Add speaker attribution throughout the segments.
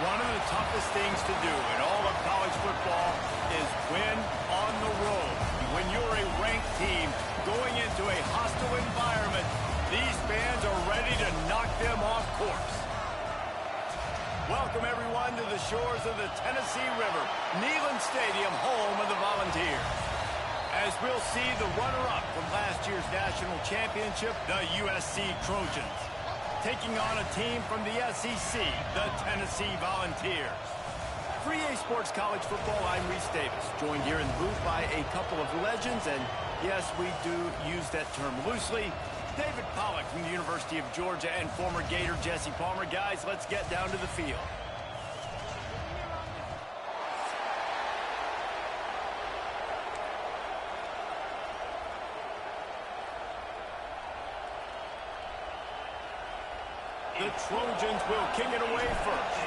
Speaker 1: One of the toughest things to do in all of college football is win on the road. When you're a ranked team going into a hostile environment, these fans are ready to knock them off course. Welcome, everyone, to the shores of the Tennessee River, Neyland Stadium, home of the Volunteers. As we'll see the runner-up from last year's national championship, the USC Trojans, taking on a team from the SEC, the Tennessee Volunteers. For EA Sports College Football, I'm Reese Davis, joined here in the booth by a couple of legends, and yes, we do use that term loosely. David Pollack from the University of Georgia and former Gator Jesse Palmer. Guys, let's get down to the field. The Trojans will kick it away first.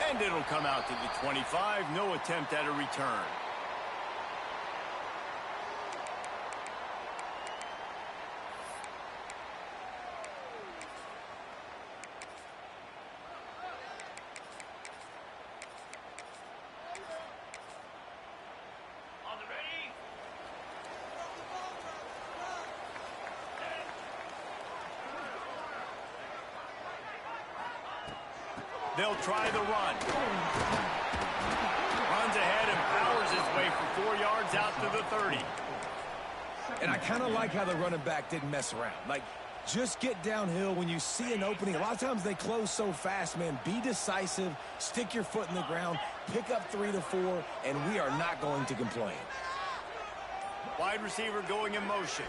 Speaker 1: And it'll come out to the 25. No attempt at a return. They'll try the run. Runs ahead and powers his way for 4 yards out to the 30.
Speaker 2: And I kind of like how the running back didn't mess around. Like, just get downhill when you see an opening. A lot of times they close so fast, man. Be decisive, stick your foot in the ground, pick up 3 to 4, and we are not going to complain.
Speaker 1: Wide receiver going in motion.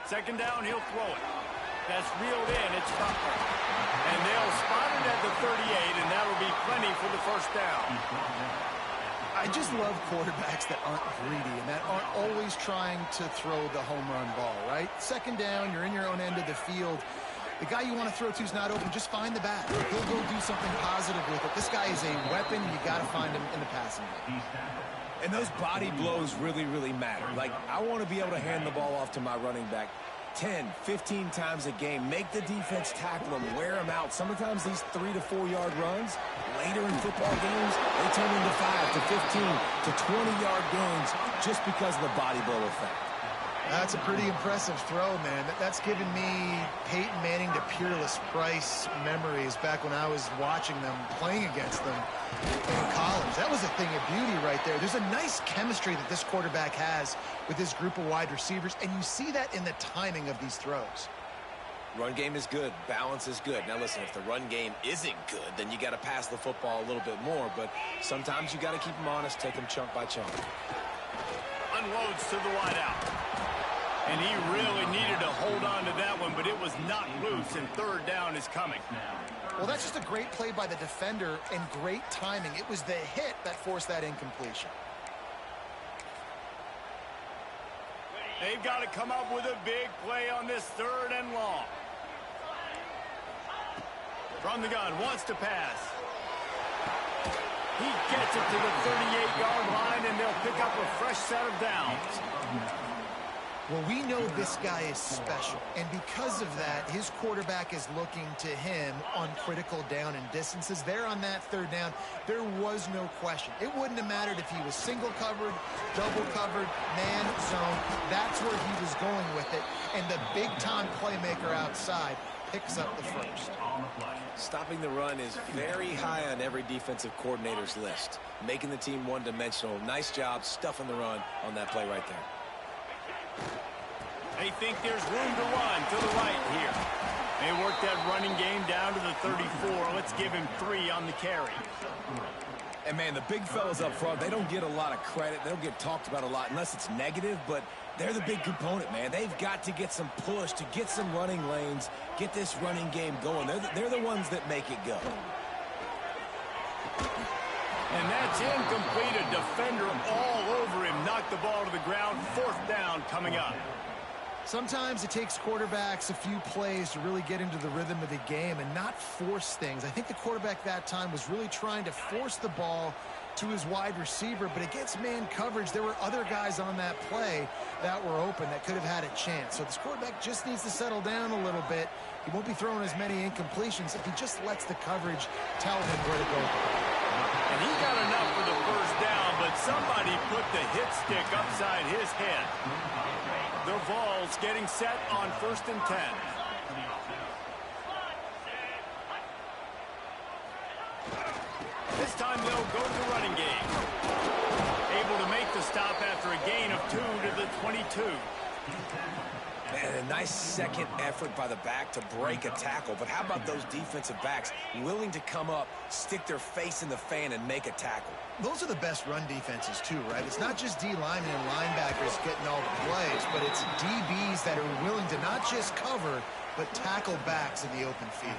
Speaker 1: Second down, he'll throw it. That's reeled in. It's Butler. And they'll spot it at the 38, and that'll be plenty for the first down.
Speaker 3: I just love quarterbacks that aren't greedy and that aren't always trying to throw the home run ball, right? Second down, you're in your own end of the field. The guy you want to throw to is not open. Just find the back. He'll go do something positive with it. This guy is a weapon. You got to find him in the passing game.
Speaker 2: And those body blows really, really matter. Like, I want to be able to hand the ball off to my running back 10, 15 times a game. Make the defense tackle them, wear them out. Sometimes these 3 to 4 yard runs, later in football games, they turn into 5 to 15 to 20-yard gains just because of the body blow effect.
Speaker 3: That's a pretty impressive throw, man. That's given me Peyton Manning to Peerless Price memories back when I was watching them, playing against them in college. That was a thing of beauty right there. There's a nice chemistry that this quarterback has with his group of wide receivers, and you see that in the timing of these throws.
Speaker 2: Run game is good. Balance is good. Now, listen, if the run game isn't good, then you got to pass the football a little bit more, but sometimes you got to keep them honest, take them chunk by chunk.
Speaker 1: Unloads to the wideout. And he really needed to hold on to that one, but it was not loose, and third down is coming.
Speaker 3: Well, that's just a great play by the defender and great timing. It was the hit that forced that incompletion.
Speaker 1: They've got to come up with a big play on this third and long. From the gun, wants to pass. He gets it to the 38-yard line, and they'll pick up a fresh set of downs.
Speaker 3: Well, we know this guy is special, and because of that, his quarterback is looking to him on critical down and distances. There on that third down, there was no question. It wouldn't have mattered if he was single covered, double covered, man zone. That's where he was going with it, and the big-time playmaker outside picks up the first.
Speaker 2: Stopping the run is very high on every defensive coordinator's list. Making the team one-dimensional. Nice job stuffing the run on that play right there.
Speaker 1: They think there's room to run to the right here. They work that running game down to the 34. Let's give him 3 on the carry.
Speaker 2: And, man, the big fellas up front, they don't get a lot of credit. They don't get talked about a lot unless it's negative, but they're the big component, man. They've got to get some push, to get some running lanes, get this running game going. They're the ones that make it go.
Speaker 1: And that's incomplete. A defender all over him. Knocked the ball to the ground. Fourth down coming up.
Speaker 3: Sometimes it takes quarterbacks a few plays to really get into the rhythm of the game and not force things. I think the quarterback that time was really trying to force the ball to his wide receiver, but against man coverage, there were other guys on that play that were open that could have had a chance. So this quarterback just needs to settle down a little bit. He won't be throwing as many incompletions if he just lets the coverage tell him where to go.
Speaker 1: And he got enough for the first down, but somebody put the hit stick upside his head. The Vols getting set on 1st and 10. This time they'll go to the running game. Able to make the stop after a gain of 2 to the 22.
Speaker 2: And a nice second effort by the back to break a tackle. But how about those defensive backs willing to come up, stick their face in the fan, and make a tackle?
Speaker 3: Those are the best run defenses, too, right? It's not just D linemen and linebackers getting all the plays, but it's DBs that are willing to not just cover, but tackle backs in the open field.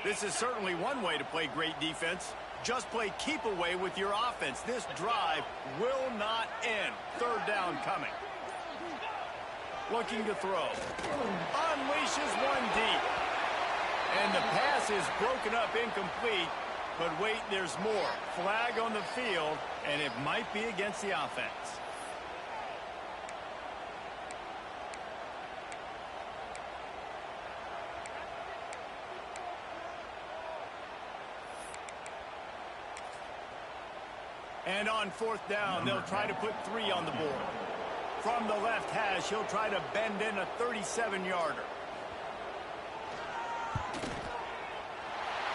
Speaker 1: This is certainly one way to play great defense. Just play keep away with your offense. This drive will not end. 3rd down coming. Looking to throw. Unleashes one deep. And the pass is broken up incomplete. But wait, there's more. Flag on the field, and it might be against the offense. And on 4th down, they'll try to put 3 on the board. From the left hash, he'll try to bend in a 37-yarder.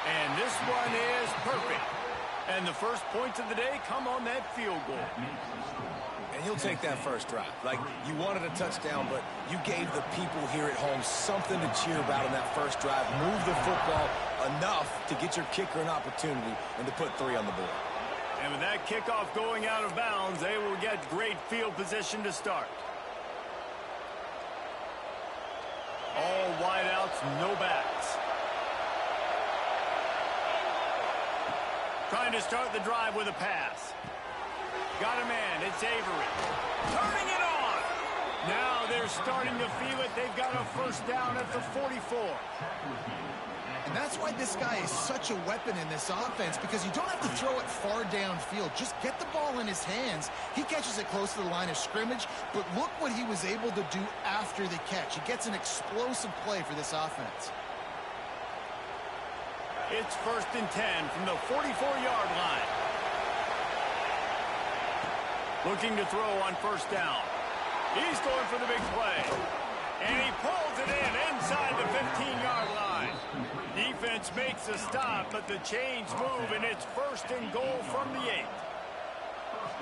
Speaker 1: And this one is perfect. And the first points of the day come on that field goal.
Speaker 2: And he'll take that first drive. Like, you wanted a touchdown, but you gave the people here at home something to cheer about in that first drive. Move the football enough to get your kicker an opportunity and to put 3 on the board.
Speaker 1: And with that kickoff going out of bounds, they will get great field position to start. All wideouts, no backs. Trying to start the drive with a pass. Got a man, it's Avery. Turning it on! Now they're starting to feel it. They've got a first down at the 44.
Speaker 3: And that's why this guy is such a weapon in this offense, because you don't have to throw it far downfield. Just get the ball in his hands. He catches it close to the line of scrimmage, but look what he was able to do after the catch. He gets an explosive play for this offense.
Speaker 1: It's 1st and 10 from the 44-yard line. Looking to throw on 1st down. He's going for the big play. And he pulls it in inside the 15-yard line. Defense makes a stop, but the chains move, and it's 1st and goal from the 8.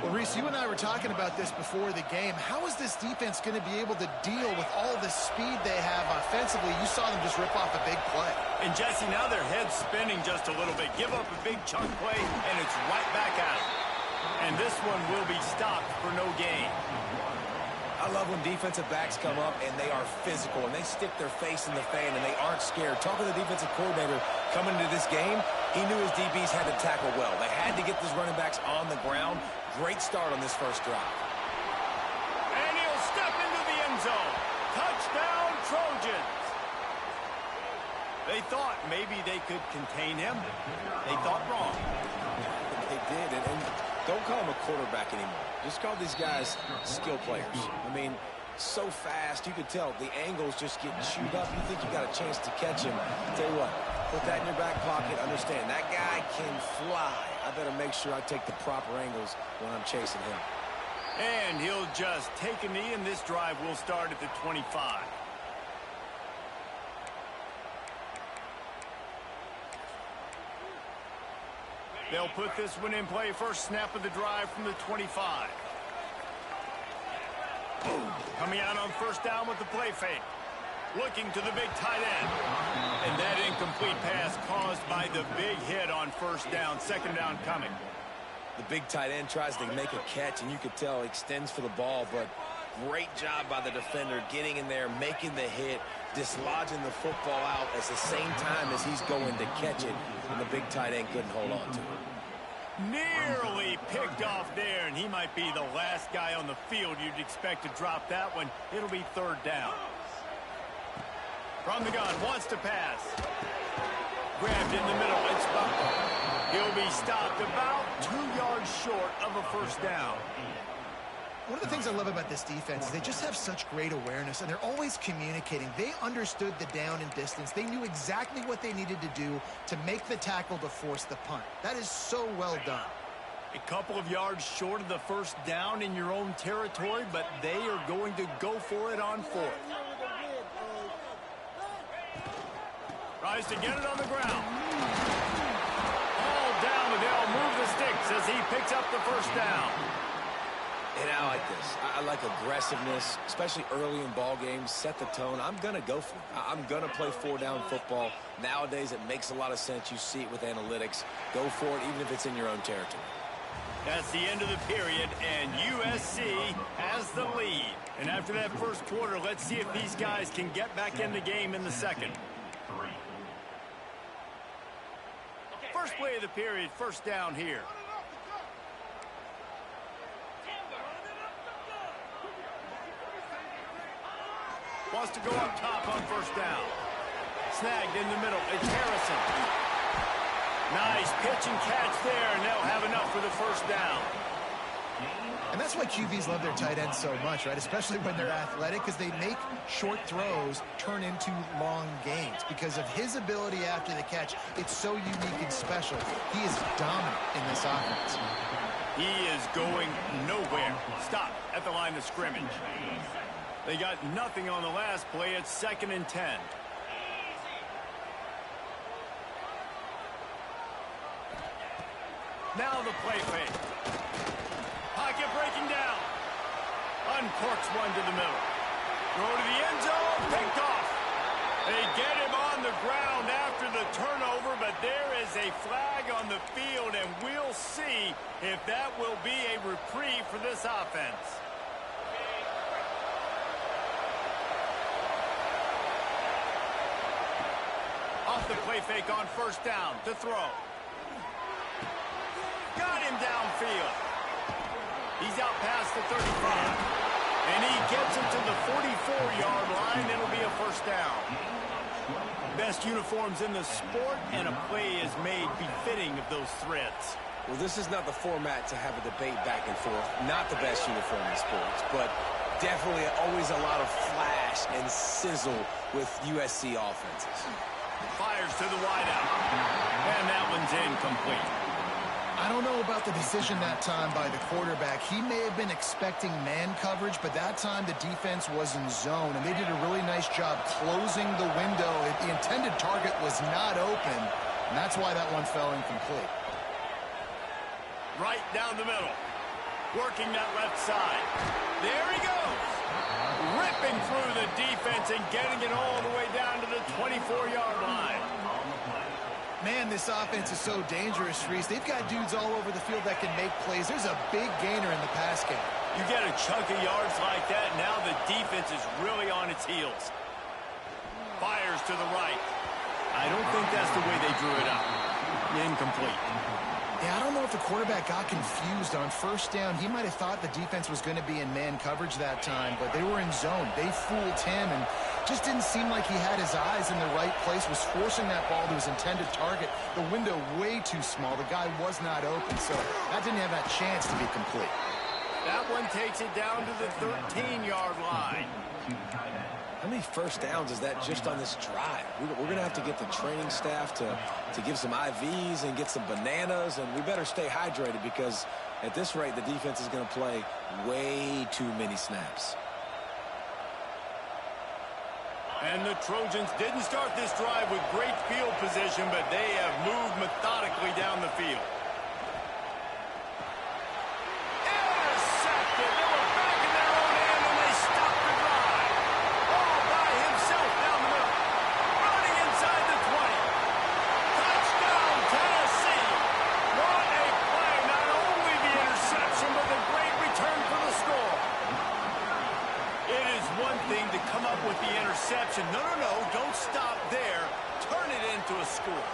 Speaker 3: Well, Reese, you and I were talking about this before the game. How is this defense going to be able to deal with all the speed they have offensively? You saw them just rip off a big play.
Speaker 1: And, Jesse, now their head's spinning just a little bit. Give up a big chunk play, and it's right back at it. And this one will be stopped for no gain.
Speaker 2: I love when defensive backs come up and they are physical and they stick their face in the fan and they aren't scared. Talking to the defensive coordinator coming into this game, he knew his DBs had to tackle well. They had to get these running backs on the ground. Great start on this first drive.
Speaker 1: And he'll step into the end zone. Touchdown, Trojans. They thought maybe they could contain him. They thought wrong.
Speaker 2: They did, and don't call him a quarterback anymore. Just call these guys skill players. I mean, so fast, you could tell the angle's just getting chewed up. You think you got a chance to catch him. Tell you what, put that in your back pocket. Understand, that guy can fly. I better make sure I take the proper angles when I'm chasing him.
Speaker 1: And he'll just take a knee, and this drive will start at the 25. They'll put this one in play. First snap of the drive from the 25. Coming out on 1st down with the play fake. Looking to the big tight end. And that incomplete pass caused by the big hit on 1st down. 2nd down coming.
Speaker 2: The big tight end tries to make a catch, and you could tell he extends for the ball, but great job by the defender getting in there, making the hit, dislodging the football out at the same time as he's going to catch it, and the big tight end couldn't hold on to it.
Speaker 1: Nearly picked off there, and he might be the last guy on the field you'd expect to drop that one. It'll be third down. From the gun, wants to pass. Grabbed in the middle, it's Buckner. He'll be stopped about 2 yards short of a first down.
Speaker 3: One of the things I love about this defense is they just have such great awareness, and they're always communicating. They understood the down and distance. They knew exactly what they needed to do to make the tackle to force the punt. That is so well done.
Speaker 1: A couple of yards short of the first down in your own territory, but they are going to go for it on fourth. Tries to get it on the ground. All down, and they'll move the sticks as he picks up the first down.
Speaker 2: And I like this. I like aggressiveness, especially early in ball games. Set the tone. I'm going to go for it. I'm going to play four-down football. Nowadays, it makes a lot of sense. You see it with analytics. Go for it, even if it's in your own territory.
Speaker 1: That's the end of the period, and USC has the lead. And after that first quarter, let's see if these guys can get back in the game in the second. First play of the period, first down here. Wants to go up top on first down. Snagged in the middle. It's Harrison. Nice pitch and catch there, and they'll have enough for the first down.
Speaker 3: And that's why QBs love their tight ends so much, right? Especially when they're athletic, because they make short throws turn into long gains. Because of his ability after the catch, it's so unique and special. He is dominant in this offense.
Speaker 1: He is going nowhere. Stop at the line of scrimmage. They got nothing on the last play. It's 2nd and 10. Now the play fake. Pocket breaking down. Uncorks one to the middle. Throw to the end zone. Picked off. They get him on the ground after the turnover, but there is a flag on the field, and we'll see if that will be a reprieve for this offense. Off the play fake on first down to throw. Got him downfield. He's out past the 35. And he gets it to the 44-yard line. It'll be a first down. Best uniforms in the sport, and a play is made befitting of those threats.
Speaker 2: Well, this is not the format to have a debate back and forth. Not the best uniform in sports, but definitely always a lot of flash and sizzle with USC offenses.
Speaker 1: Fires to the wideout. And that one's incomplete.
Speaker 3: I don't know about the decision that time by the quarterback. He may have been expecting man coverage, but that time the defense was in zone, and they did a really nice job closing the window. The intended target was not open, and that's why that one fell incomplete.
Speaker 1: Right down the middle. Working that left side. There he goes. Ripping through the defense and getting it all the way down to the 24-yard line.
Speaker 3: Man, this offense is so dangerous, Reese. They've got dudes all over the field that can make plays. There's a big gainer in the pass game.
Speaker 1: You get a chunk of yards like that, now the defense is really on its heels. Fires to the right. I don't think that's the way they drew it up. Incomplete.
Speaker 3: Yeah, I don't know if the quarterback got confused on first down. He might have thought the defense was going to be in man coverage that time, but they were in zone. They fooled him and just didn't seem like he had his eyes in the right place, was forcing that ball to his intended target. The window way too small. The guy was not open, so that didn't have that chance to be complete.
Speaker 1: That one takes it down to the 13-yard line.
Speaker 2: How many first downs is that just on this drive? We're going to have to get the training staff to give some IVs and get some bananas, and we better stay hydrated because at this rate, the defense is going to play way too many snaps.
Speaker 1: And the Trojans didn't start this drive with great field position, but they have moved methodically down the field. Intercepted. They were back in their own end, and they stopped the drive. All by himself down the middle. Running inside the 20. Touchdown, Tennessee. What a play. Not only the interception, but the great return for the score. It is one thing to come up with the interception. No, don't stop there. Turn it into a score.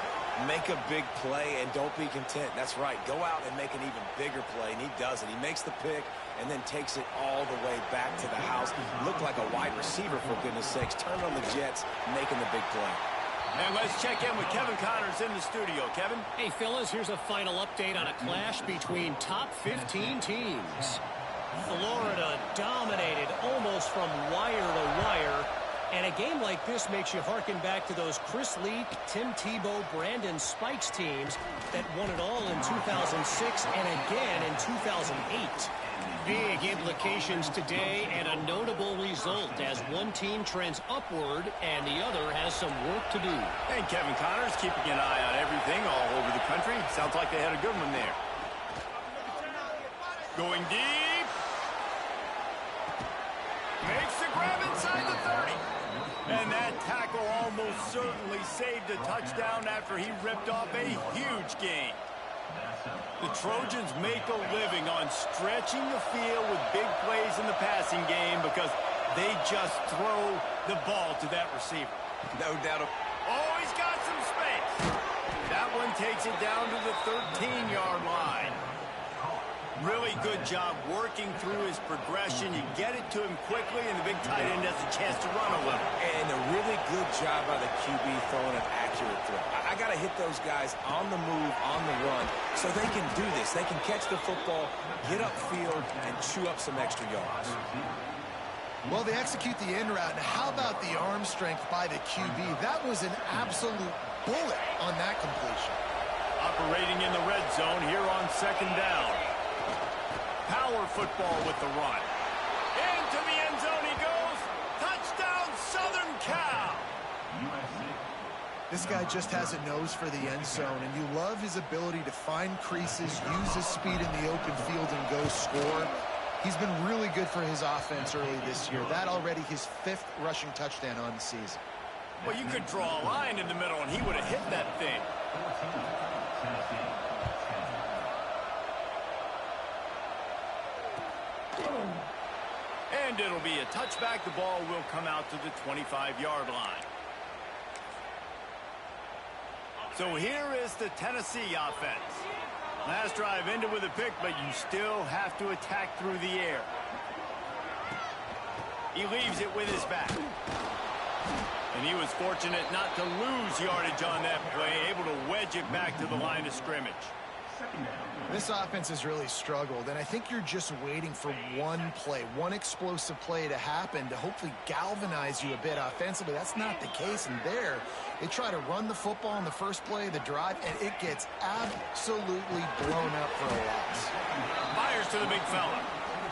Speaker 2: Make a big play and don't be content. That's right. Go out and make an even bigger play, and he does it. He makes the pick and then takes it all the way back to the house. Looked like a wide receiver, for goodness sakes. Turned on the Jets, making the big play.
Speaker 1: And let's check in with Kevin Connors in the studio. Kevin?
Speaker 4: Hey, fellas, here's a final update on a clash between top 15 teams. Florida dominated almost from wire to wire. And a game like this makes you harken back to those Chris Leak, Tim Tebow, Brandon Spikes teams that won it all in 2006 and again in 2008. Big implications today and a notable result as one team trends upward and the other has some work to do.
Speaker 1: And Kevin Connors keeping an eye on everything all over the country. Sounds like they had a good one there. Going deep. Makes the grab inside the 30. And that tackle almost certainly saved a touchdown after he ripped off a huge gain. The Trojans make a living on stretching the field with big plays in the passing game because they just throw the ball to that receiver.
Speaker 2: No doubt.
Speaker 1: Oh, he's got some space. That one takes it down to the 13-yard line. Really good job working through his progression. You get it to him quickly, and the big tight end has a chance to run a little.
Speaker 2: And a really good job by the QB throwing an accurate throw. I got to hit those guys on the move, on the run, so they can do this. They can catch the football, get upfield, and chew up some extra yards.
Speaker 3: Well, they execute the end route. Now, how about the arm strength by the QB? That was an absolute bullet on that completion.
Speaker 1: Operating in the red zone here on second down. Power football with the run. Into the end zone he goes. Touchdown, Southern Cal.
Speaker 3: This guy just has a nose for the end zone, and you love his ability to find creases, use his speed in the open field, and go score. He's been really good for his offense early this year. That already his 5th rushing touchdown on the season.
Speaker 1: Well, you could draw a line in the middle, and he would have hit that thing. And it'll be a touchback. The ball will come out to the 25-yard line. So here is the Tennessee offense. Last drive ended with a pick, but you still have to attack through the air. He leaves it with his back. And he was fortunate not to lose yardage on that play, able to wedge it back to the line of scrimmage.
Speaker 3: This offense has really struggled, and I think you're just waiting for one play, one explosive play to happen to hopefully galvanize you a bit offensively. That's not the case, and there they try to run the football in the first play of the drive, and it gets absolutely blown up for a loss.
Speaker 1: Fires to the big fella.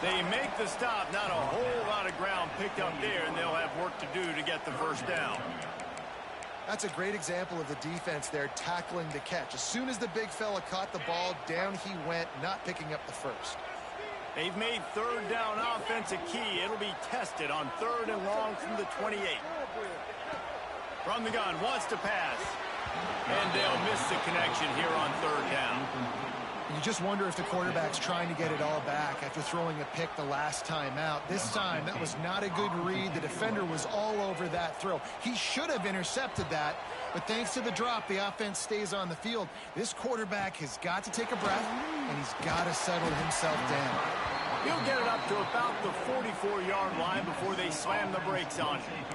Speaker 1: They make the stop, not a whole lot of ground picked up there, and they'll have work to do to get the first down.
Speaker 3: That's a great example of the defense there tackling the catch. As soon as the big fella caught the ball, down he went, not picking up the first.
Speaker 1: They've made third down offense a key. It'll be tested on 3rd and long from the 28. From the gun, wants to pass. And they'll miss the connection here on 3rd down.
Speaker 3: You just wonder if the quarterback's trying to get it all back after throwing a pick the last time out. This time, that was not a good read. The defender was all over that throw. He should have intercepted that, but thanks to the drop, the offense stays on the field. This quarterback has got to take a breath, and he's got to settle himself down.
Speaker 1: He'll get it up to about the 44-yard line before they slam the brakes on him.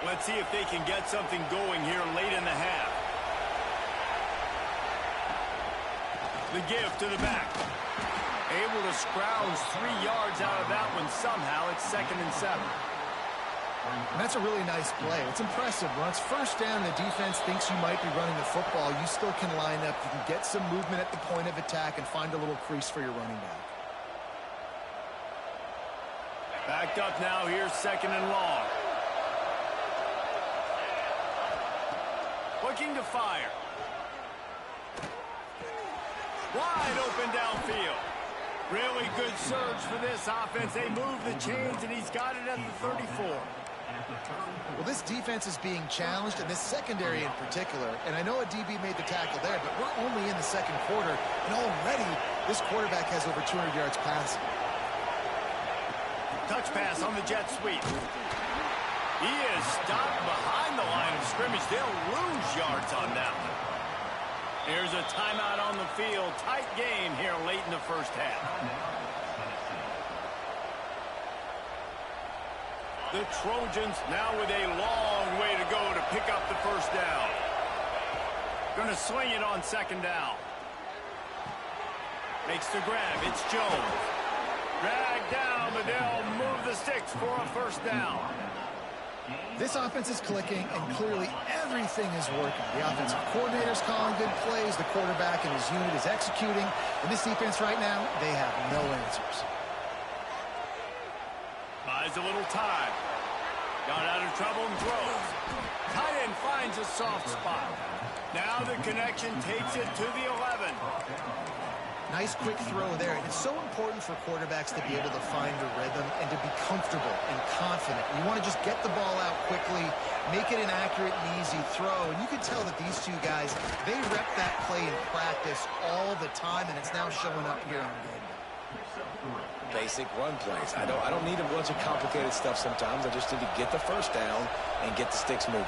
Speaker 1: Let's see if they can get something going here late in the half. The give to the back. Able to scrounge 3 yards out of that one somehow. It's 2nd and 7.
Speaker 3: And that's a really nice play. It's impressive. When it's first down, the defense thinks you might be running the football. You still can line up. You can get some movement at the point of attack and find a little crease for your running back.
Speaker 1: Backed up now. Here's 2nd and long. Looking to fire. Wide open downfield. Really good surge for this offense. They move the chains, and he's got it at the 34.
Speaker 3: Well, this defense is being challenged, and this secondary in particular. And I know a DB made the tackle there, but we're only in the second quarter, and already this quarterback has over 200 yards passing.
Speaker 1: Touch pass on the jet sweep. He is stopped behind the line of scrimmage. They'll lose yards on that one. Here's a timeout on the field. Tight game here late in the first half. The Trojans now with a long way to go to pick up the first down. Going to swing it on second down. Makes the grab. It's Jones. Dragged down, but they'll move the sticks for a first down.
Speaker 3: This offense is clicking, and clearly everything is working. The offensive coordinator's calling good plays. The quarterback and his unit is executing. And this defense right now, they have no answers.
Speaker 1: Buys a little time. Got out of trouble and throws. Tight end finds a soft spot. Now the connection takes it to the 11.
Speaker 3: Nice quick throw there. It's so important for quarterbacks to be able to find a rhythm and to be comfortable and confident. You want to just get the ball out quickly, make it an accurate and easy throw. And you can tell that these two guys, they rep that play in practice all the time, and it's now showing up here on game day.
Speaker 2: Basic run plays. I don't need a bunch of complicated stuff sometimes. I just need to get the first down and get the sticks moving.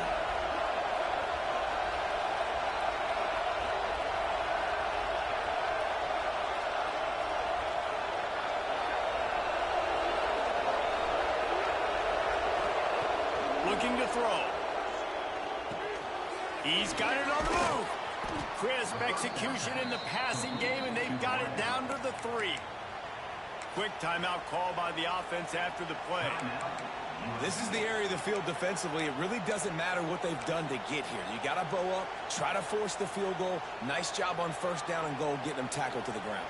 Speaker 1: Looking to throw. He's got it on the move. Crisp execution in the passing game, and they've got it down to the 3. Quick timeout call by the offense after the play.
Speaker 2: This is the area of the field defensively. It really doesn't matter what they've done to get here. You got to bow up, try to force the field goal. Nice job on first down and goal, getting them tackled to the ground.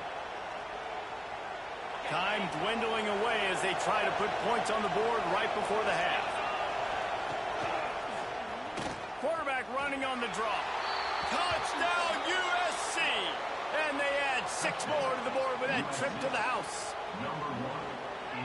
Speaker 1: Time dwindling away as they try to put points on the board right before the half. Quarterback running on the draw. Touchdown, USC! And they add 6 more to the board with that trip to the house.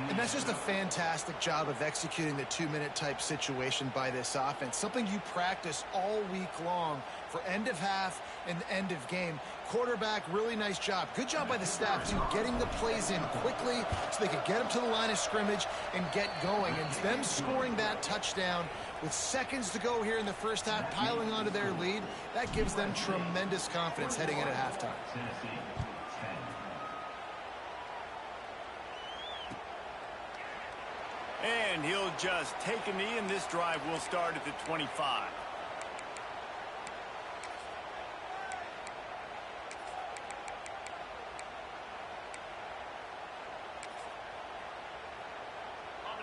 Speaker 3: And that's just a fantastic job of executing the 2-minute type situation by this offense. Something you practice all week long for end of half and end of game. Quarterback, really nice job. Good job by the staff, too, getting the plays in quickly so they could get up to the line of scrimmage and get going. And them scoring that touchdown with seconds to go here in the first half, piling onto their lead, that gives them tremendous confidence heading into halftime.
Speaker 1: And he'll just take a knee, and this drive will start at the 25.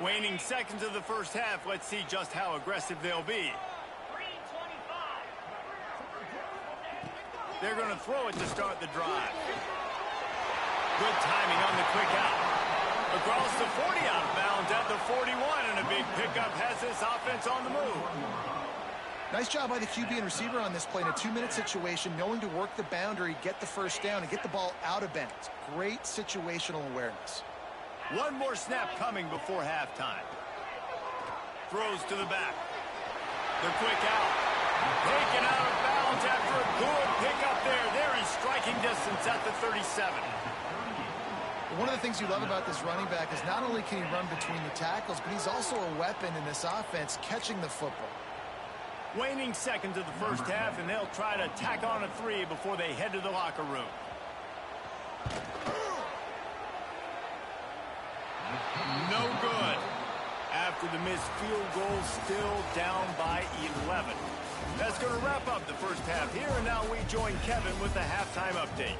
Speaker 1: Waning seconds of the first half. Let's see just how aggressive they'll be. They're going to throw it to start the drive. Good timing on the quick out. Across the 40, out of bounds at the 41, and a big pickup has this offense on the move.
Speaker 3: Nice job by the QB and receiver on this play in a 2-minute situation, knowing to work the boundary, get the first down, and get the ball out of bounds. Great situational awareness.
Speaker 1: One more snap coming before halftime. Throws to the back. The quick out. Taken out of bounds after a good pickup there. They're in striking distance at the 37.
Speaker 3: One of the things you love about this running back is not only can he run between the tackles, but he's also a weapon in this offense, catching the football.
Speaker 1: Waning seconds of the first half, and they'll try to tack on a 3 before they head to the locker room. No good. After the missed field goal, still down by 11. That's going to wrap up the first half here, and now we join Kevin with the halftime update.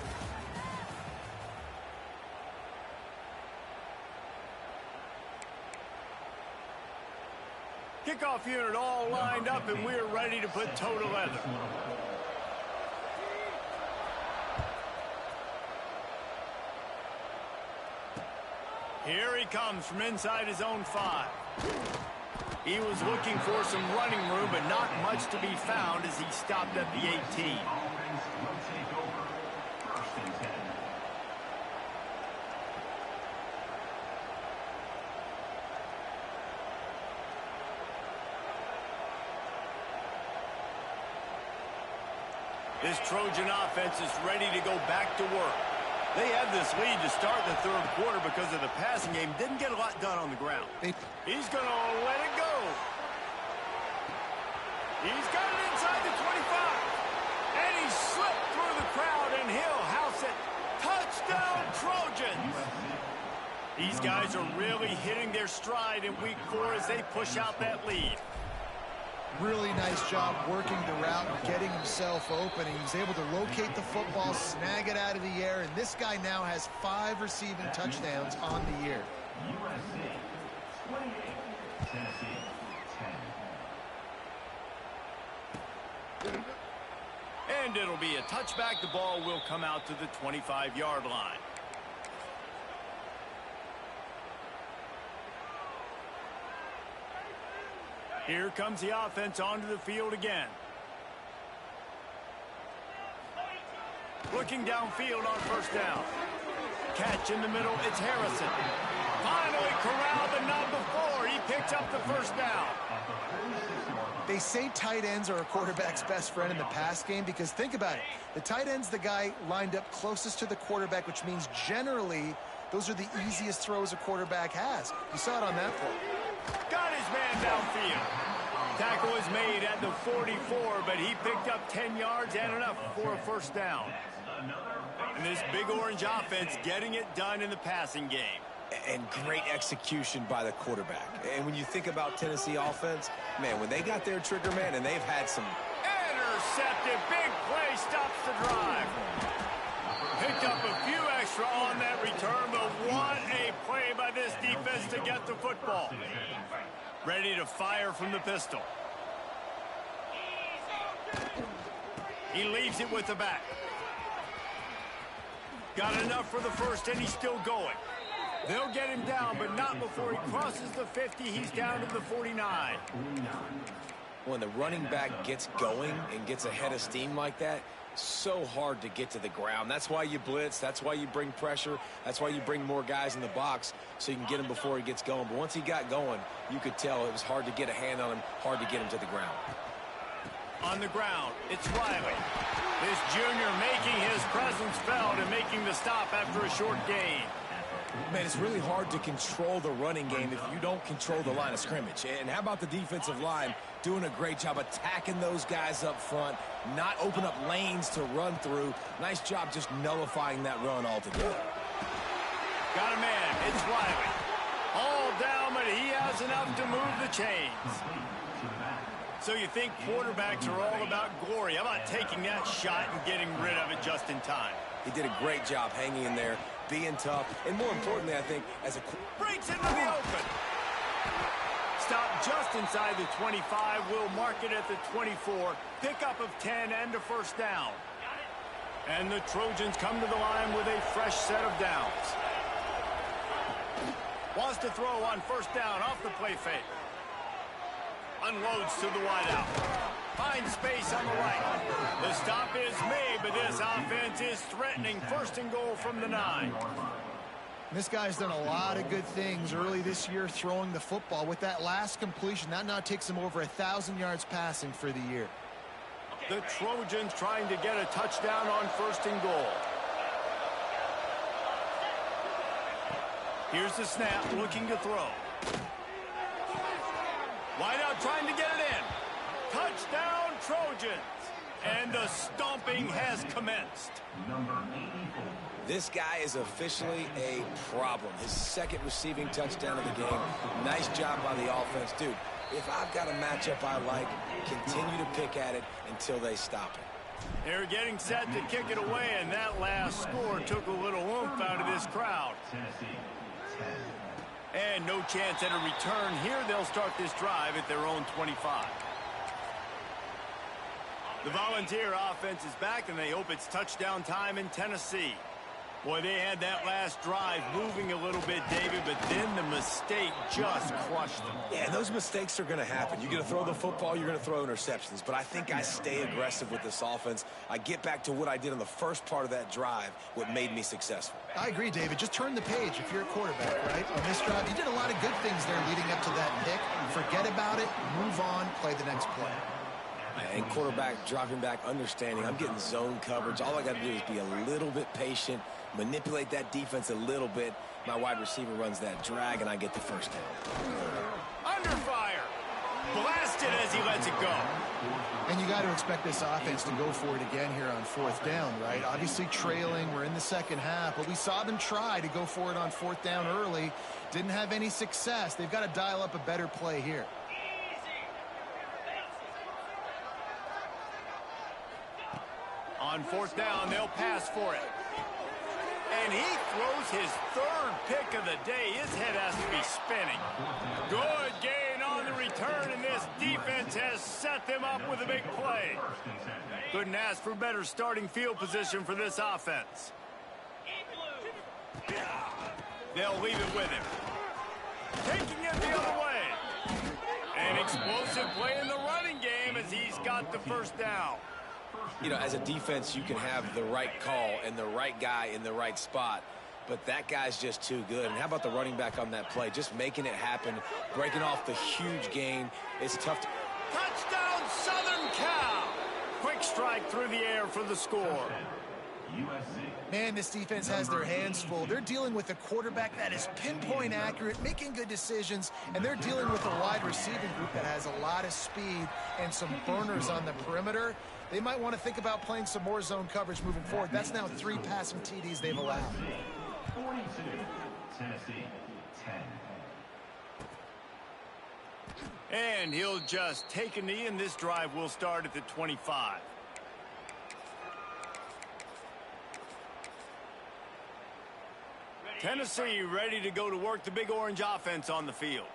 Speaker 1: Kickoff unit all lined up, and we're ready to put toe to leather. Here he comes from inside his own 5. He was looking for some running room, but not much to be found as he stopped at the 18. This Trojan offense is ready to go back to work. They had this lead to start the third quarter because of the passing game. Didn't get a lot done on the ground. He's going to let it go. He's got it inside the 25. And he slipped through the crowd, and he'll house it. Touchdown, Trojans. These guys are really hitting their stride in week 4 as they push out that lead.
Speaker 3: Really nice job working the route and getting himself open. He was able to locate the football, snag it out of the air, and this guy now has 5 receiving touchdowns on the year.
Speaker 5: USC 28, Tennessee 10.
Speaker 1: And it'll be a touchback. The ball will come out to the 25-yard line. Here comes the offense onto the field again. Looking downfield on first down. Catch in the middle. It's Harrison. Finally corralled, but not before. He picks up the first down.
Speaker 3: They say tight ends are a quarterback's best friend in the pass game because think about it. The tight end's the guy lined up closest to the quarterback, which means generally those are the easiest throws a quarterback has. You saw it on that play.
Speaker 1: Got his man downfield. Tackle is made at the 44, but he picked up 10 yards and enough for a first down. And this big orange offense getting it done in the passing game.
Speaker 2: And great execution by the quarterback. And when you think about Tennessee offense, man, when they got their trigger man, and they've had some...
Speaker 1: Intercepted. Big play stops the drive. Picked up a few extra on that return, but what a play by this defense to get the football. Ready to fire from the pistol. He leaves it with the back. Got enough for the first, and he's still going. They'll get him down, but not before he crosses the 50. He's down to the 49.
Speaker 2: When the running back gets going and gets ahead of steam like that, so hard to get to the ground. That's why you blitz. That's why you bring pressure. That's why you bring more guys in the box so you can get him before he gets going. But once he got going, you could tell it was hard to get a hand on him, hard to get him to the ground.
Speaker 1: On the ground, it's Riley. This junior making his presence felt and making the stop after a short gain.
Speaker 2: Man, it's really hard to control the running game if you don't control the line of scrimmage. And how about the defensive line doing a great job attacking those guys up front, not open up lanes to run through. Nice job just nullifying that run altogether.
Speaker 1: Got a man. It's Riley. All down, but he has enough to move the chains. So you think quarterbacks are all about glory. How about taking that shot and getting rid of it just in time?
Speaker 2: He did a great job hanging in there, being tough, and more importantly, I think, as a...
Speaker 1: Breaks into the open. Stop just inside the 25. We'll mark it at the 24. Pickup of 10 and a first down. And the Trojans come to the line with a fresh set of downs. Wants to throw on first down off the play fake. Unloads to the wideout. Finds space on the right. The stop is made, but this offense is threatening. First and goal from the 9.
Speaker 3: This guy's done a lot of good things early this year throwing the football. With that last completion, that now takes him over 1,000 yards passing for the year.
Speaker 1: The Trojans trying to get a touchdown on first and goal. Here's the snap, looking to throw. Wideout trying to get it in. Touchdown, Trojans. And the stomping has commenced.
Speaker 2: This guy is officially a problem. His second receiving touchdown of the game. Nice job by the offense. Dude, if I've got a matchup I like, continue to pick at it until they stop it.
Speaker 1: They're getting set to kick it away, and that last score took a little oomph out of this crowd. And no chance at a return here. They'll start this drive at their own 25. The Volunteer offense is back, and they hope it's touchdown time in Tennessee. Boy, they had that last drive moving a little bit, David, but then the mistake just crushed them.
Speaker 2: Yeah, those mistakes are going to happen. You're going to throw the football, you're going to throw interceptions. But I think I stay aggressive with this offense. I get back to what I did in the first part of that drive, what made me successful.
Speaker 3: I agree, David. Just turn the page if you're a quarterback, right? On this drive, you did a lot of good things there leading up to that pick. Forget about it, move on, play the next play.
Speaker 2: And quarterback dropping back, understanding I'm getting zone coverage. All I got to do is be a little bit patient, manipulate that defense a little bit. My wide receiver runs that drag, and I get the first down.
Speaker 1: Under fire. Blasted as he lets it go.
Speaker 3: And you got to expect this offense to go for it again here on fourth down, right? Obviously trailing. We're in the second half, but we saw them try to go for it on fourth down early. Didn't have any success. They've got to dial up a better play here.
Speaker 1: On fourth down, they'll pass for it. And he throws his third pick of the day. His head has to be spinning. Good gain on the return, and this defense has set them up with a big play. Couldn't ask for better starting field position for this offense. They'll leave it with him. Taking it the other way. An explosive play in the running game as he's got the first down.
Speaker 2: You know, as a defense, you can have the right call and the right guy in the right spot, but that guy's just too good. And how about the running back on that play? Just making it happen, breaking off the huge gain. It's tough to...
Speaker 1: Touchdown, Southern Cal! Quick strike through the air for the score.
Speaker 5: USC.
Speaker 3: Man, this defense has their hands full. They're dealing with a quarterback that is pinpoint accurate, making good decisions, and they're dealing with a wide receiving group that has a lot of speed and some burners on the perimeter. They might want to think about playing some more zone coverage moving forward. That's now 3 passing TDs they've allowed.
Speaker 5: 42. Tennessee 10.
Speaker 1: And he'll just take a knee, and this drive will start at the 25. Tennessee ready to go to work the Big Orange offense on the field.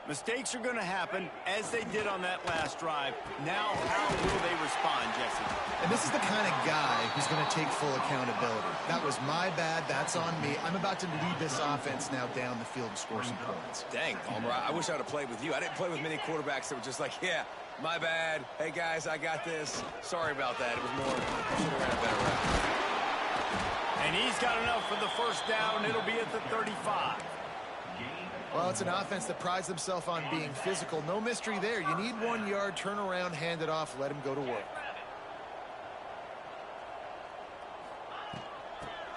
Speaker 1: Mistakes are going to happen, as they did on that last drive. Now, how will they respond, Jesse?
Speaker 3: And this is the kind of guy who's going to take full accountability. That was my bad. That's on me. I'm about to lead this offense now down the field and score some points.
Speaker 2: Dang, Palmer, I wish I would have played with you. I didn't play with many quarterbacks that were just like, yeah, my bad. Hey, guys, I got this. Sorry about that. It was more, should have ran a better route.
Speaker 1: And he's got enough for the first down. It'll be at the 35.
Speaker 3: Well, it's an offense that prides themselves on being physical. No mystery there. You need 1 yard, turn around, hand it off, let him go to work.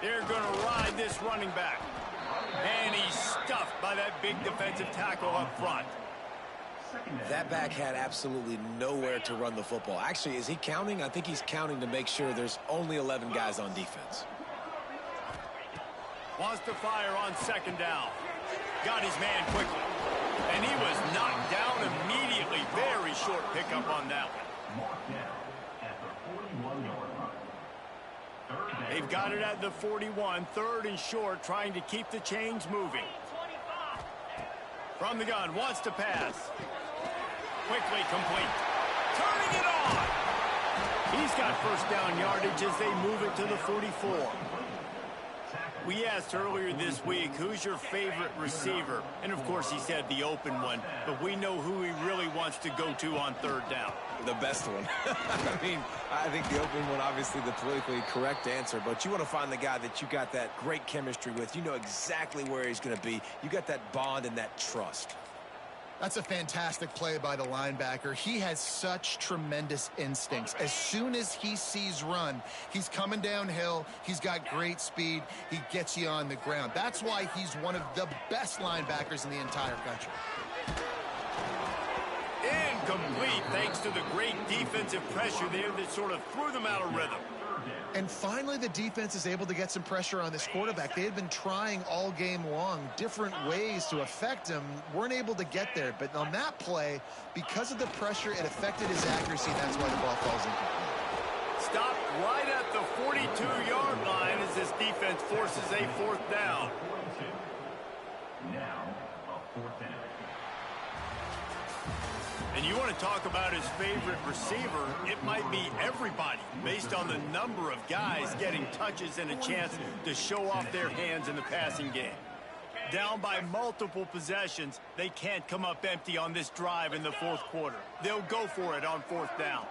Speaker 1: They're going to ride this running back. And he's stuffed by that big defensive tackle up front.
Speaker 2: That back had absolutely nowhere to run the football. Actually, is he counting? I think he's counting to make sure there's only 11 guys on defense.
Speaker 1: Wants to fire on second down. Got his man quickly. And he was knocked down immediately. Very short pickup on that one.
Speaker 5: Marked down at the 41-yard line.
Speaker 1: They've got it at the 41. Third and short, trying to keep the chains moving. From the gun, wants to pass. Quickly complete. Turning it on. He's got first down yardage as they move it to the 44. We asked earlier this week, who's your favorite receiver? And, of course, he said the open one. But we know who he really wants to go to on third down.
Speaker 2: The best one. I mean, I think the open one, obviously the politically correct answer. But you want to find the guy that you got that great chemistry with. You know exactly where he's going to be. You got that bond and that trust.
Speaker 3: That's a fantastic play by the linebacker. He has such tremendous instincts. As soon as he sees run, he's coming downhill. He's got great speed. He gets you on the ground. That's why he's one of the best linebackers in the entire country.
Speaker 1: Incomplete, thanks to the great defensive pressure there that sort of threw them out of rhythm.
Speaker 3: And finally, the defense is able to get some pressure on this quarterback. They had been trying all game long different ways to affect him. Weren't able to get there. But on that play, because of the pressure, it affected his accuracy. That's why the ball falls incomplete.
Speaker 1: Stopped right at the 42-yard line as this defense forces a fourth down.
Speaker 5: 42. Now, a fourth down.
Speaker 1: And you want to talk about his favorite receiver, it might be everybody, based on the number of guys getting touches and a chance to show off their hands in the passing game. Down by multiple possessions, they can't come up empty on this drive in the fourth quarter. They'll go for it on fourth down.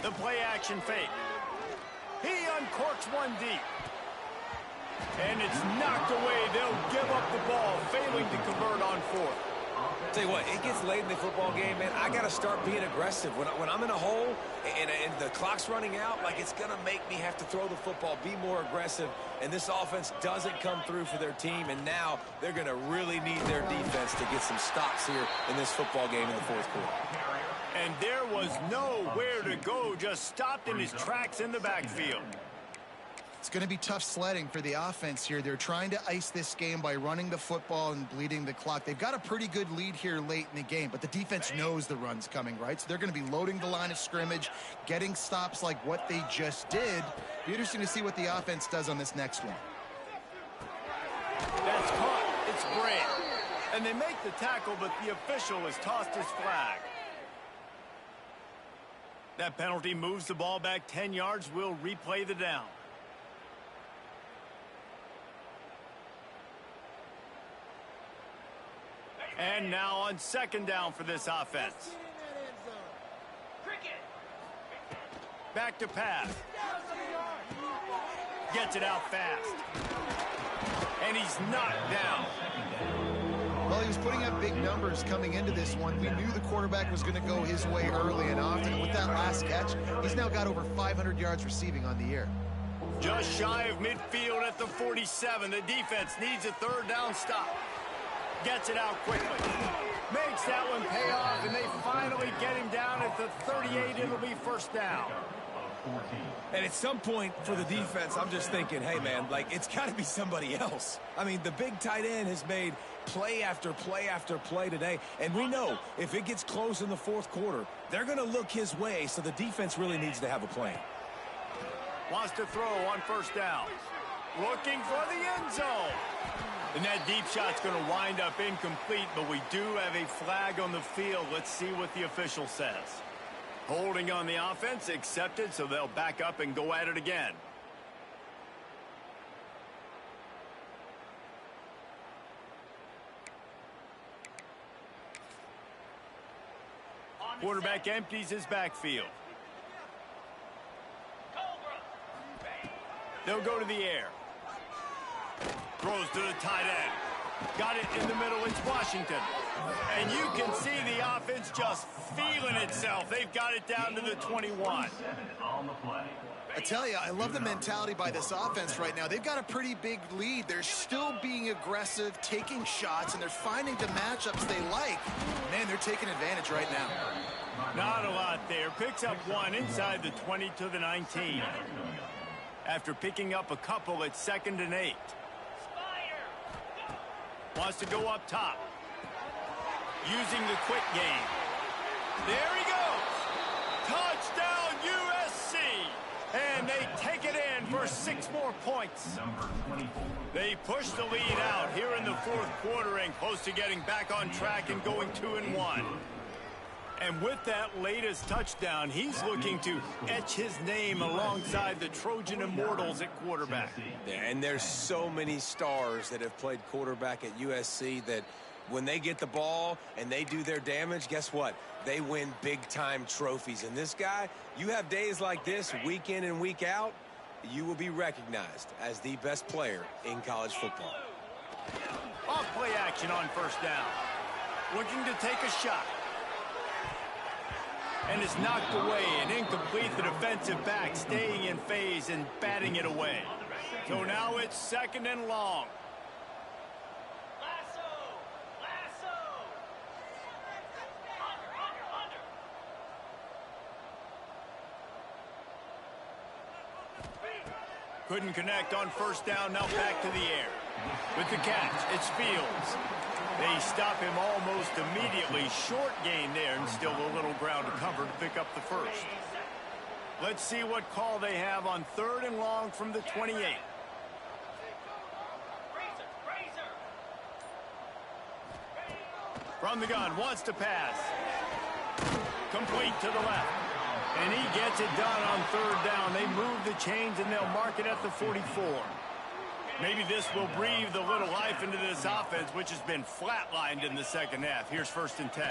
Speaker 1: The play action fake. He uncorks one deep. And it's knocked away. They'll give up the ball, failing to convert on fourth.
Speaker 2: Tell you what, it gets late in the football game, man. I got to start being aggressive. When I'm in a hole and the clock's running out, like, it's going to make me have to throw the football, be more aggressive, and this offense doesn't come through for their team, and now they're going to really need their defense to get some stops here in this football game in the fourth quarter.
Speaker 1: And there was nowhere to go, just stopped in his tracks in the backfield.
Speaker 3: It's going to be tough sledding for the offense here. They're trying to ice this game by running the football and bleeding the clock. They've got a pretty good lead here late in the game, but the defense knows the run's coming, right? So they're going to be loading the line of scrimmage, getting stops like what they just did. Be interesting to see what the offense does on this next one.
Speaker 1: That's caught. It's Grant. And they make the tackle, but the official has tossed his flag. That penalty moves the ball back 10 yards. We'll replay the down. And now on second down for this offense. Back to pass. Gets it out fast. And he's knocked down.
Speaker 3: Well, he was putting up big numbers coming into this one. We knew the quarterback was going to go his way early and often. And with that last catch, he's now got over 500 yards receiving on the year.
Speaker 1: Just shy of midfield at the 47. The defense needs a third down stop. Gets it out quickly. Makes that one pay off, and they finally get him down at the 38. It'll be first down.
Speaker 2: And at some point for the defense, I'm just thinking, hey, man, like, it's got to be somebody else. I mean, the big tight end has made play after play after play today, and we know if it gets close in the fourth quarter, they're going to look his way, so the defense really needs to have a plan.
Speaker 1: Wants to throw on first down. Looking for the end zone. And that deep shot's going to wind up incomplete, but we do have a flag on the field. Let's see what the official says. Holding on the offense, accepted, so they'll back up and go at it again. Quarterback empties his backfield. They'll go to the air. Throws to the tight end. Got it in the middle. It's Washington. And you can see the offense just feeling itself. They've got it down to the 21.
Speaker 3: I tell you, I love the mentality by this offense right now. They've got a pretty big lead. They're still being aggressive, taking shots, and they're finding the matchups they like. Man, they're taking advantage right now.
Speaker 1: Not a lot there. Picks up one inside the 20 to the 19. After picking up a couple at 2nd and 8. Wants to go up top. Using the quick game. There he goes. Touchdown USC. And they take it in for 6 more points. They push the lead out here in the fourth quarter and close to getting back on track and going 2-1. And with that latest touchdown, he's looking to etch his name alongside the Trojan Immortals at quarterback.
Speaker 2: Yeah, and there's so many stars that have played quarterback at USC that when they get the ball and they do their damage, guess what? They win big-time trophies. And this guy, you have days like this, week in and week out, you will be recognized as the best player in college football.
Speaker 1: Off play action on first down. Looking to take a shot. And it's knocked away and incomplete. The defensive back staying in phase and batting it away. So now it's 2nd and long. Couldn't connect on first down. Now back to the air. With the catch, it's Fields. They stop him almost immediately. Short gain there and still a little ground to cover to pick up the first. Let's see what call they have on 3rd and long from the 28. From the gun, wants to pass. Complete to the left. And he gets it done on 3rd down. They move the chains and they'll mark it at the 44. Maybe this will breathe a little life into this offense, which has been flatlined in the second half. Here's 1st and 10.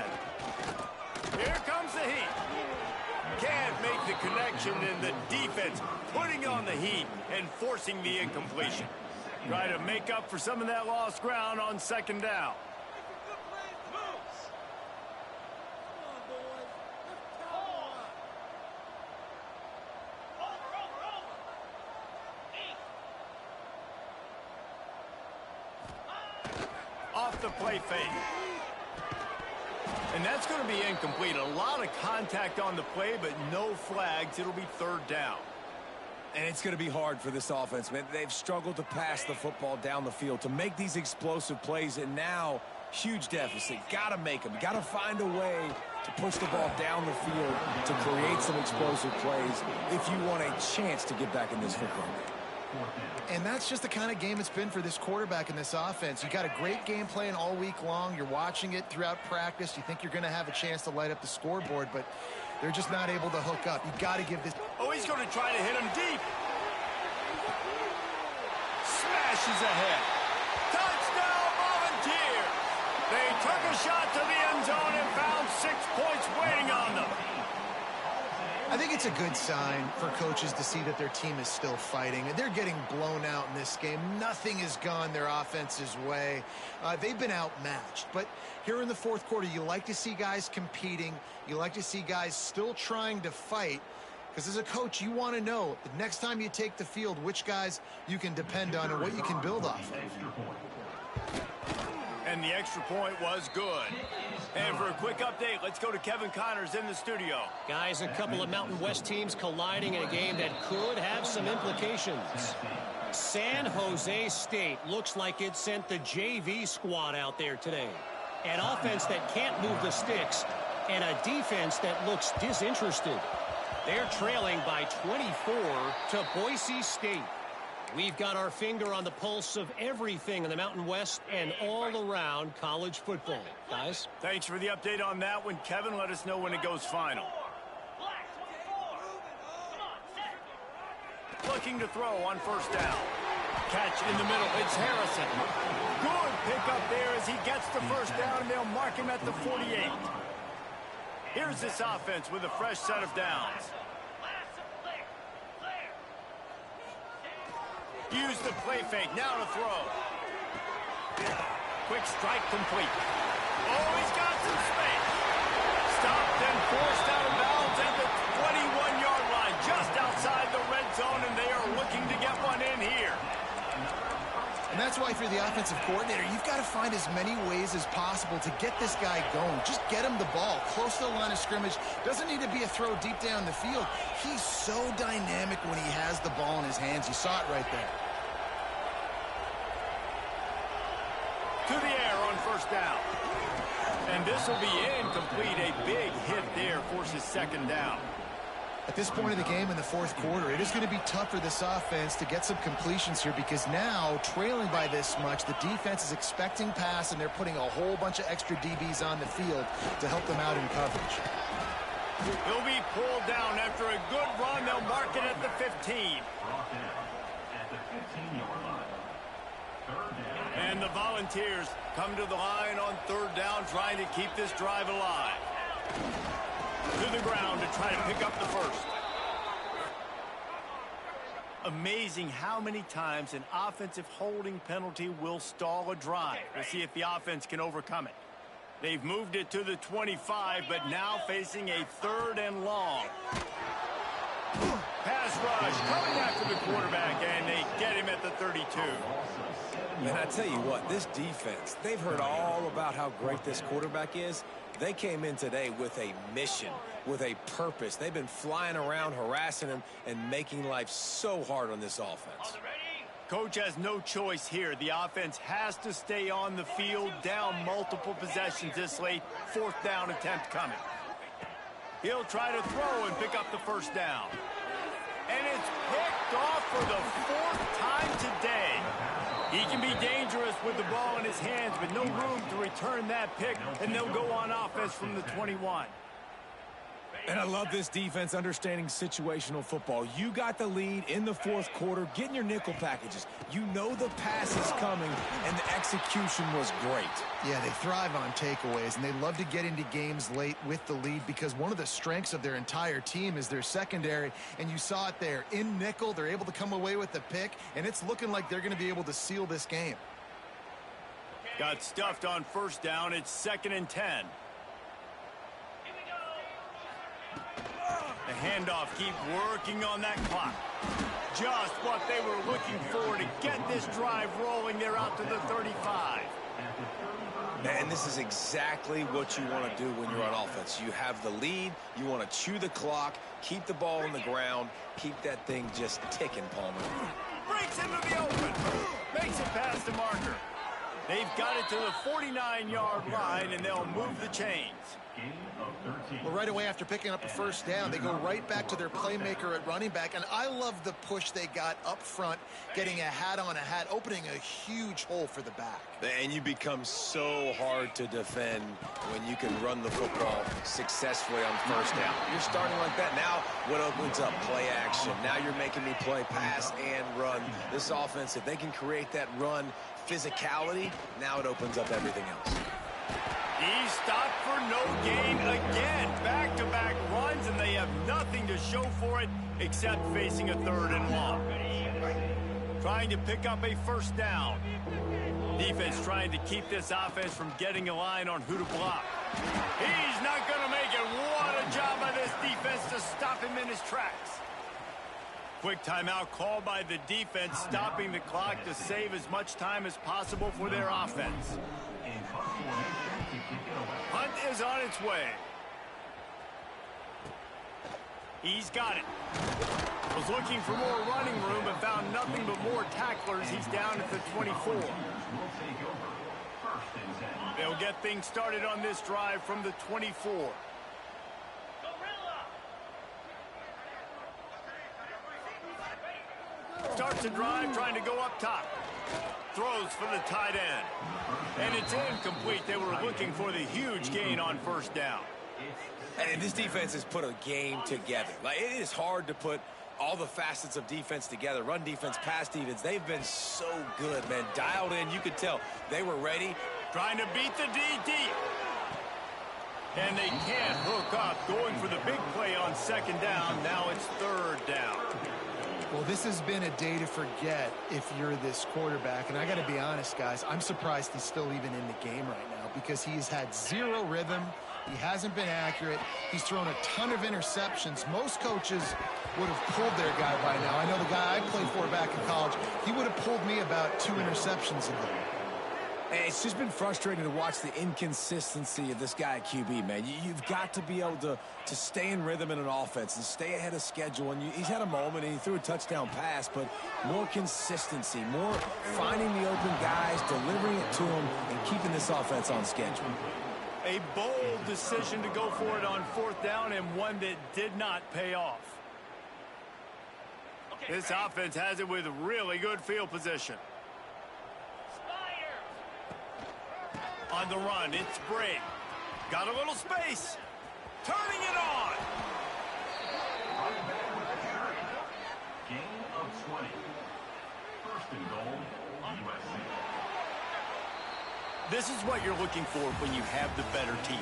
Speaker 1: Here comes the heat. Can't make the connection, and the defense putting on the heat and forcing the incompletion. Try to make up for some of that lost ground on second down. Off the play fake. And that's going to be incomplete. A lot of contact on the play, but no flags. It'll be third down.
Speaker 2: And it's going to be hard for this offense, man. They've struggled to pass the football down the field, to make these explosive plays, and now huge deficit. Got to make them. Got to find a way to push the ball down the field to create some explosive plays if you want a chance to get back in this football game.
Speaker 3: And that's just the kind of game it's been for this quarterback in this offense. You got a great game plan all week long. You're watching it throughout practice. You think you're going to have a chance to light up the scoreboard, but they're just not able to hook up. You got to give this.
Speaker 1: Oh, he's going to try to hit him deep. Smashes ahead. Touchdown, Volunteers. They took a shot to the end zone and found 6 points waiting on them.
Speaker 3: I think it's a good sign for coaches to see that their team is still fighting. They're getting blown out in this game. Nothing has gone their offense's way. They've been outmatched. But here in the fourth quarter, you like to see guys competing. You like to see guys still trying to fight. Because as a coach, you want to know the next time you take the field, which guys you can depend on and what you can build off of.
Speaker 1: And the extra point was good. And for a quick update, let's go to Kevin Connors in the studio.
Speaker 4: Guys, a couple of Mountain West teams colliding in a game that could have some implications. San Jose State looks like it sent the JV squad out there today. An offense that can't move the sticks and a defense that looks disinterested. They're trailing by 24 to Boise State. We've got our finger on the pulse of everything in the Mountain West and all around college football. Guys?
Speaker 1: Thanks for the update on that one, Kevin. Let us know when it goes final. Looking to throw on first down. Catch in the middle. It's Harrison. Good pickup there as he gets the first down, and they'll mark him at the 48. Here's this offense with a fresh set of downs. Use the play fake. Now to throw. Quick strike complete. Oh, he's got some space. Stopped and forced out of bounds at the 21-yard line, just outside the red zone, and they are looking to get one in here.
Speaker 3: And that's why if you're the offensive coordinator, you've got to find as many ways as possible to get this guy going. Just get him the ball close to the line of scrimmage. Doesn't need to be a throw deep down the field. He's so dynamic when he has the ball in his hands. You saw it right there.
Speaker 1: To the air on first down. And this will be incomplete. A big hit there forces second down.
Speaker 3: At this point of the game in the fourth quarter, it is going to be tough for this offense to get some completions here because now, trailing by this much, the defense is expecting pass, and they're putting a whole bunch of extra DBs on the field to help them out in coverage.
Speaker 1: He'll be pulled down after a good run. They'll mark it at the 15. And the Volunteers come to the line on third down, trying to keep this drive alive. To the ground to try to pick up the first. Amazing how many times an offensive holding penalty will stall a drive. We'll see if the offense can overcome it. They've moved it to the 25, but now facing a third and long. Pass rush coming after the quarterback, and they get him at the 32.
Speaker 2: And I tell you what, this defense, they've heard all about how great this quarterback is. They came in today with a mission, with a purpose. They've been flying around, harassing him, and making life so hard on this offense.
Speaker 1: Coach has no choice here. The offense has to stay on the field, down multiple possessions this late. Fourth down attempt coming. He'll try to throw and pick up the first down. And it's picked off for the fourth time today. He can be dangerous with the ball in his hands, but no room to return that pick, and they'll go on offense from the 21.
Speaker 2: And I love this defense understanding situational football. You got the lead in the fourth quarter, getting your nickel packages. You know the pass is coming, and the execution was great.
Speaker 3: Yeah, they thrive on takeaways, and they love to get into games late with the lead because one of the strengths of their entire team is their secondary, and you saw it there. In nickel, they're able to come away with the pick, and it's looking like they're going to be able to seal this game.
Speaker 1: Got stuffed on first down. It's 2nd and 10. The handoff, keep working on that clock. Just what they were looking for to get this drive rolling. They're out to the 35.
Speaker 2: Man, this is exactly what you want to do when you're on offense. You have the lead. You want to chew the clock, keep the ball on the ground, keep that thing just ticking, Palmer.
Speaker 1: Breaks into the open. Makes it past the marker. They've got it to the 49-yard line, and they'll move the chains.
Speaker 3: Well, right away after picking up a first down, they go right back to their playmaker at running back, and I love the push they got up front, getting a hat on a hat, opening a huge hole for the back.
Speaker 2: And you become so hard to defend when you can run the football successfully on first down. You're starting like that. Now what opens up? Play action. Now you're making me play pass and run. This offense, if they can create that run physicality, now it opens up everything else.
Speaker 1: He stopped for no gain again. Back-to-back runs, and they have nothing to show for it except facing a 3rd and long. Trying to pick up a first down. Defense trying to keep this offense from getting a line on who to block. He's not going to make it. What a job by this defense to stop him in his tracks. Quick timeout called by the defense, stopping the clock to save as much time as possible for their offense. Hunt is on its way. He's got it. Was looking for more running room, but found nothing but more tacklers. He's down at the 24. They'll get things started on this drive from the 24. Starts the drive, trying to go up top. Throws for the tight end. And it's incomplete. They were looking for the huge gain on first down.
Speaker 2: And this defense has put a game together. Like, it is hard to put all the facets of defense together. Run defense, pass defense. They've been so good, man. Dialed in. You could tell they were ready.
Speaker 1: Trying to beat the DD. And they can't hook up. Going for the big play on 2nd down. Now it's 3rd down.
Speaker 3: Well, this has been a day to forget if you're this quarterback. And I got to be honest, guys, I'm surprised he's still even in the game right now because he's had zero rhythm. He hasn't been accurate. He's thrown a ton of interceptions. Most coaches would have pulled their guy by now. I know the guy I played for back in college, he would have pulled me about 2 interceptions ago.
Speaker 2: It's just been frustrating to watch the inconsistency of this guy at QB, man. You've got to be able to stay in rhythm in an offense and stay ahead of schedule. And he's had a moment, and he threw a touchdown pass, but more consistency, more finding the open guys, delivering it to them, and keeping this offense on schedule.
Speaker 1: A bold decision to go for it on 4th down, and one that did not pay off. This offense has it with really good field position. On the run, it's Briggs. Got a little space. Turning it on.
Speaker 5: Gain of 20. 1st and goal, USC.
Speaker 1: This is what you're looking for when you have the better team.